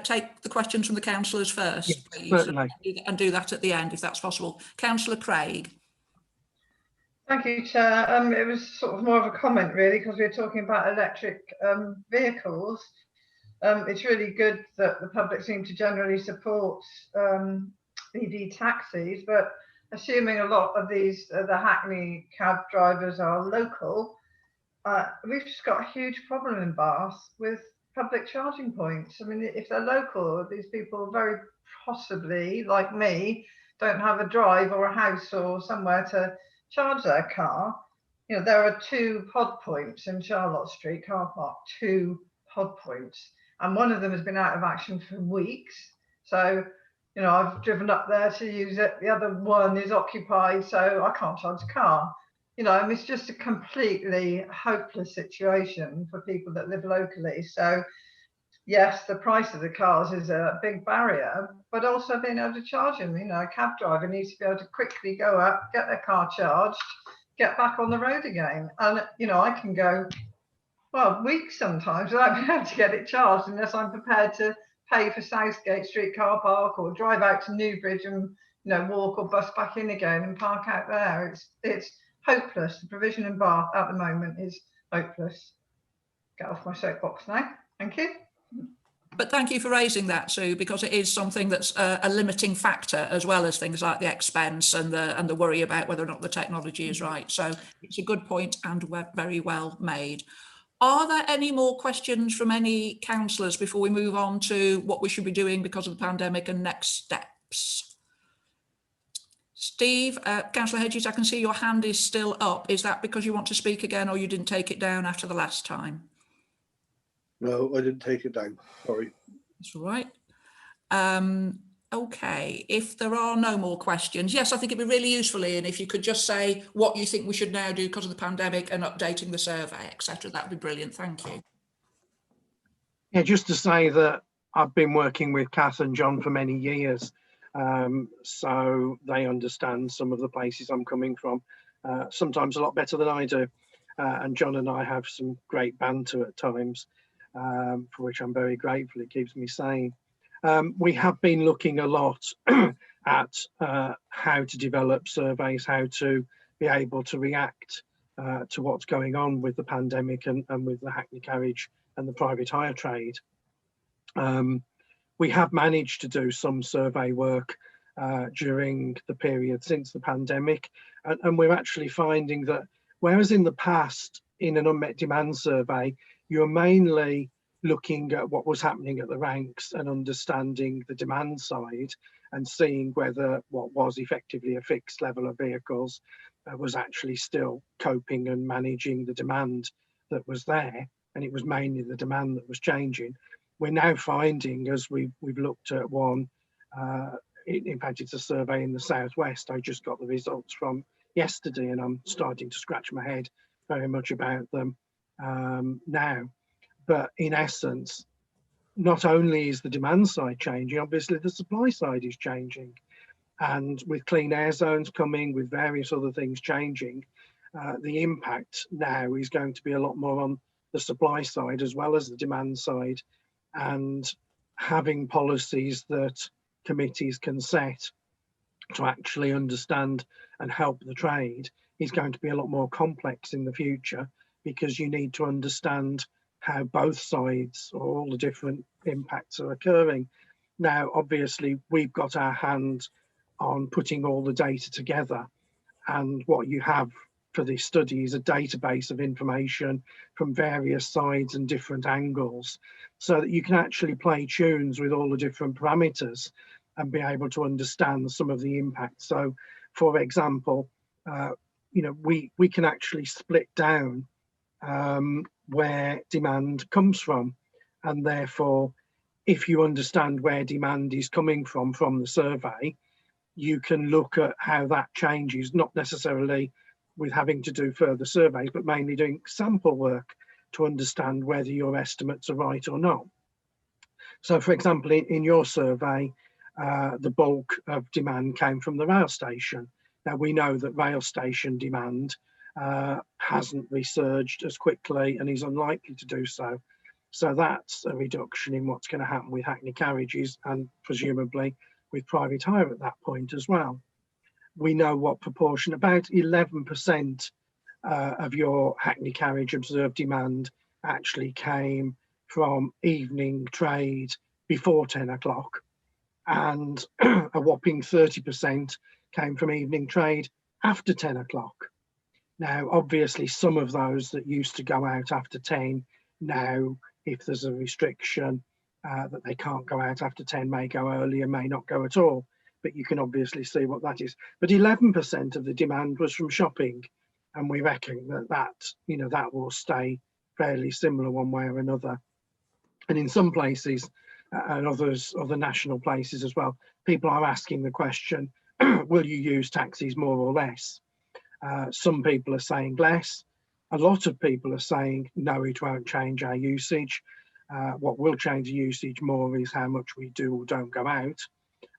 take the questions from the councillors first, Yes, please? certainly. And do that at the end, if that's possible. Councillor Craig. Thank you, Chair. It was sort of more of a comment, really, because we were talking about electric vehicles. It's really good that the public seem to generally support EV taxis, but assuming a lot of these, the Hackney cab drivers are local, we've just got a huge problem in Bath with public charging points. I mean, if they're local, these people very possibly, like me, don't have a drive or a house or somewhere to charge their car. You know, there are 2 pod points in Charlotte Street car park, 2 pod points, and one of them has been out of action for weeks. So, you know, I've driven up there to use it. The other one is occupied, so I can't charge a car. You know, I mean, it's just a completely hopeless situation for people that live locally. So, yes, the price of the cars is a big barrier, but also being able to charge them. You know, a cab driver needs to be able to quickly go up, get their car charged, get back on the road again. And, you know, I can go, well, weeks sometimes without being able to get it charged unless I'm prepared to pay for Southgate Street car park or drive out to Newbridge and, you know, walk or bus back in again and park out there. It's hopeless. The provision in Bath at the moment is hopeless. Get off my soapbox now. Thank you. But thank you for raising that, Sue, because it is something that's a limiting factor, as well as things like the expense and the worry about whether or not the technology is right. So it's a good point and very well made. Are there any more questions from any councillors before we move on to what we should be doing because of the pandemic and next steps? Steve, Councillor Hedges, I can see your hand is still up. Is that because you want to speak again, or you didn't take it down after the last time? No, I didn't take it down. Sorry. That's all right. Okay, if there are no more questions, yes, I think it'd be really useful, Ian, if you could just say what you think we should now do because of the pandemic and updating the survey, etc. That would be brilliant. Thank you. Yeah, just to say that I've been working with Kath and John for many years, so they understand some of the places I'm coming from, sometimes a lot better than I do. And John and I have some great banter at times, for which I'm very grateful. It keeps me sane. We have been looking a lot at how to develop surveys, how to be able to react to what's going on with the pandemic and with the Hackney carriage and the private hire trade. We have managed to do some survey work during the period since the pandemic, and we're actually finding that whereas in the past in an unmet demand survey, you're mainly looking at what was happening at the ranks and understanding the demand side and seeing whether what was effectively a fixed level of vehicles was actually still coping and managing the demand that was there, and it was mainly the demand that was changing. We're now finding, as we've looked at one, in fact it's a survey in the southwest, I just got the results from yesterday and I'm starting to scratch my head very much about them now. But in essence, not only is the demand side changing, obviously the supply side is changing. And with clean air zones coming, with various other things changing, the impact now is going to be a lot more on the supply side as well as the demand side. And having policies that committees can set to actually understand and help the trade is going to be a lot more complex in the future, because you need to understand how both sides or all the different impacts are occurring. Now, obviously, we've got our hand on putting all the data together, and what you have for this study is a database of information from various sides and different angles, so that you can actually play tunes with all the different parameters and be able to understand some of the impacts. So, for example, we can actually split down where demand comes from, and therefore, if you understand where demand is coming from the survey, you can look at how that changes, not necessarily with having to do further surveys, but mainly doing sample work to understand whether your estimates are right or not. So, for example, in your survey, the bulk of demand came from the rail station. Now, we know that rail station demand hasn't resurged as quickly and is unlikely to do so. So that's a reduction in what's going to happen with Hackney carriages and presumably with private hire at that point as well. We know what proportion, about 11% of your Hackney carriage observed demand actually came from evening trade before 10 o'clock, and a whopping 30% came from evening trade after 10 o'clock. Now, obviously, some of those that used to go out after 10 now, if there's a restriction that they can't go out after 10, may go earlier, may not go at all. But you can obviously see what that is. But 11% of the demand was from shopping, and we reckon that will stay fairly similar one way or another. And in some places and other national places as well, people are asking the question, will you use taxis more or less? Some people are saying less. A lot of people are saying, no, it won't change our usage. What will change the usage more is how much we do or don't go out.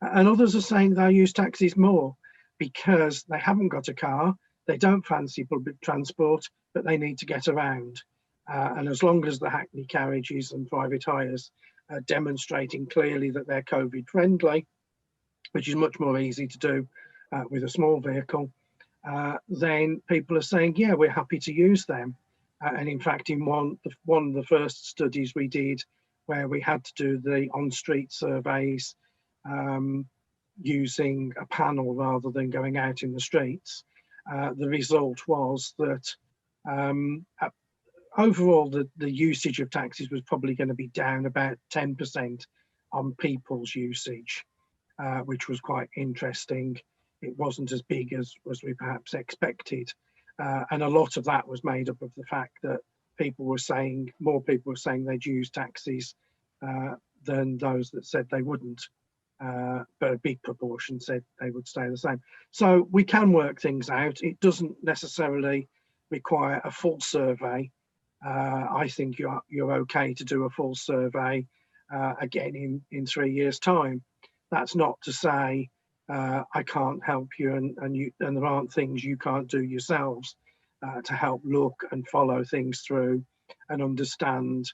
And others are saying they'll use taxis more because they haven't got a car, they don't fancy public transport, but they need to get around. And as long as the Hackney carriages and private hires are demonstrating clearly that they're COVID friendly, which is much more easy to do with a small vehicle, then people are saying, yeah, we're happy to use them. And in fact, in one of the first studies we did, where we had to do the on-street surveys using a panel rather than going out in the streets, the result was that overall the usage of taxis was probably going to be down about 10% on people's usage, which was quite interesting. It wasn't as big as we perhaps expected. And a lot of that was made up of the fact that more people were saying they'd use taxis than those that said they wouldn't. But a big proportion said they would stay the same. So we can work things out. It doesn't necessarily require a full survey. I think you're okay to do a full survey again in 3 years' time. That's not to say I can't help you and there aren't things you can't do yourselves to help look and follow things through and understand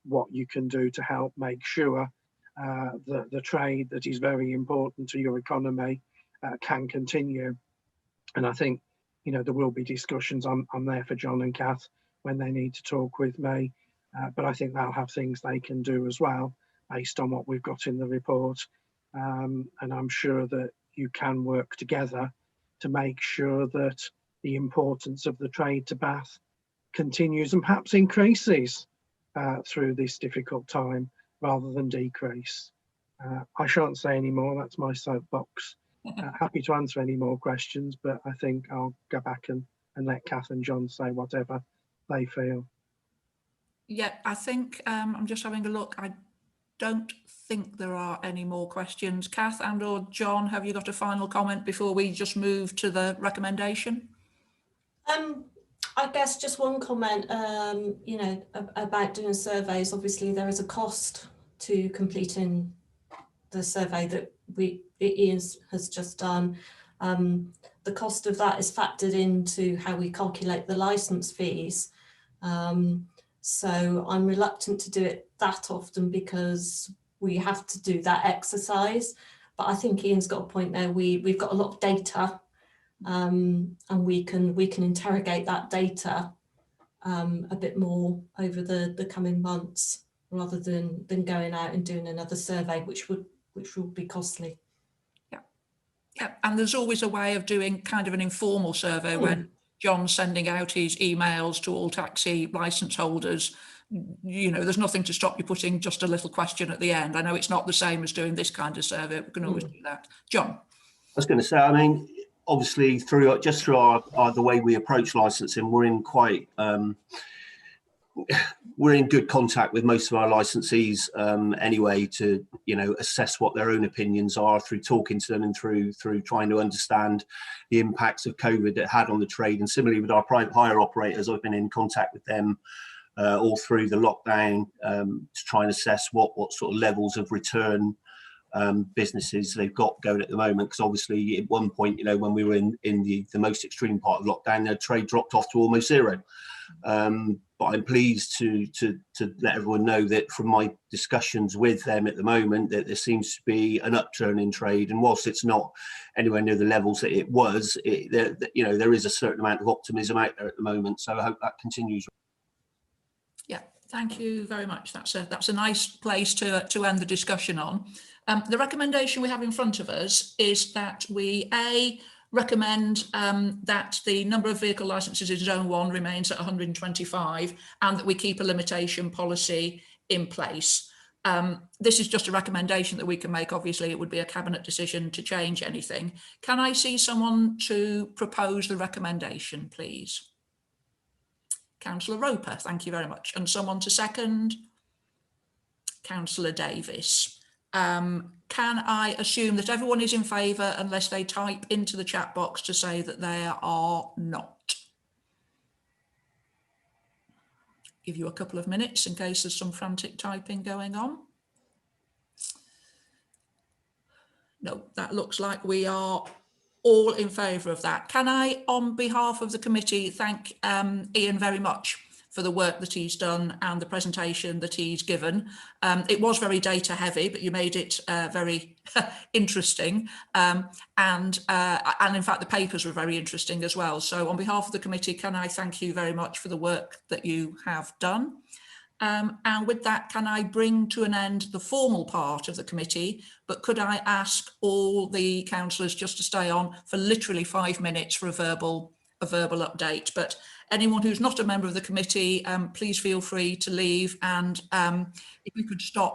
what you can do to help make sure the trade that is very important to your economy can continue. And I think, there will be discussions. I'm there for John and Kath when they need to talk with me, but I think they'll have things they can do as well based on what we've got in the report. And I'm sure that you can work together to make sure that the importance of the trade to Bath continues and perhaps increases through this difficult time rather than decrease. I shan't say any more, that's my soapbox. Happy to answer any more questions, but I think I'll go back and let Kath and John say whatever they feel. Yeah, I think I'm just having a look. I don't think there are any more questions. Kath and or John, have you got a final comment before we just move to the recommendation? I guess just one comment, about doing surveys. Obviously, there is a cost to completing the survey that Ian has just done. The cost of that is factored into how we calculate the licence fees. So I'm reluctant to do it that often because we have to do that exercise. But I think Ian's got a point there. We've got a lot of data, and we can interrogate that data a bit more over the coming months, rather than going out and doing another survey, which would be costly. Yeah, and there's always a way of doing kind of an informal survey when John's sending out his emails to all taxi licence holders. You know, there's nothing to stop you putting just a little question at the end. I know it's not the same as doing this kind of survey. We can always do that. John. I was going to say, I mean, obviously through our the way we approach licensing, we're in quite we're in good contact with most of our licensees anyway, to, you know, assess what their own opinions are through talking to them and through trying to understand the impacts of COVID that had on the trade. And similarly with our private hire operators, I've been in contact with them all through the lockdown to try and assess what sort of levels of return businesses they've got going at the moment, because obviously at one point, you know, when we were in the most extreme part of lockdown, their trade dropped off to almost zero. But I'm pleased to let everyone know that from my discussions with them at the moment, that there seems to be an upturn in trade, and whilst it's not anywhere near the levels that it was, you know, there is a certain amount of optimism out there at the moment, so I hope that continues. Yeah, thank you very much. That's a nice place to end the discussion on. The recommendation we have in front of us is that we recommend that the number of vehicle licences in Zone 1 remains at 125, and that we keep a limitation policy in place. This is just a recommendation that we can make. Obviously, it would be a cabinet decision to change anything. Can I see someone to propose the recommendation, please? Councillor Roper, thank you very much. And someone to second? Councillor Davis. Can I assume that everyone is in favour unless they type into the chat box to say that they are not? Give you a couple of minutes in case there's some frantic typing going on. No, that looks like we are all in favour of that. Can I, on behalf of the committee, thank Ian very much for the work that he's done and the presentation that he's given. It was very data heavy, but you made it very interesting. And in fact, the papers were very interesting as well. So on behalf of the committee, can I thank you very much for the work that you have done? And with that, can I bring to an end the formal part of the committee, but could I ask all the councillors just to stay on for literally 5 minutes for a verbal update? But anyone who's not a member of the committee, please feel free to leave, and if we could stop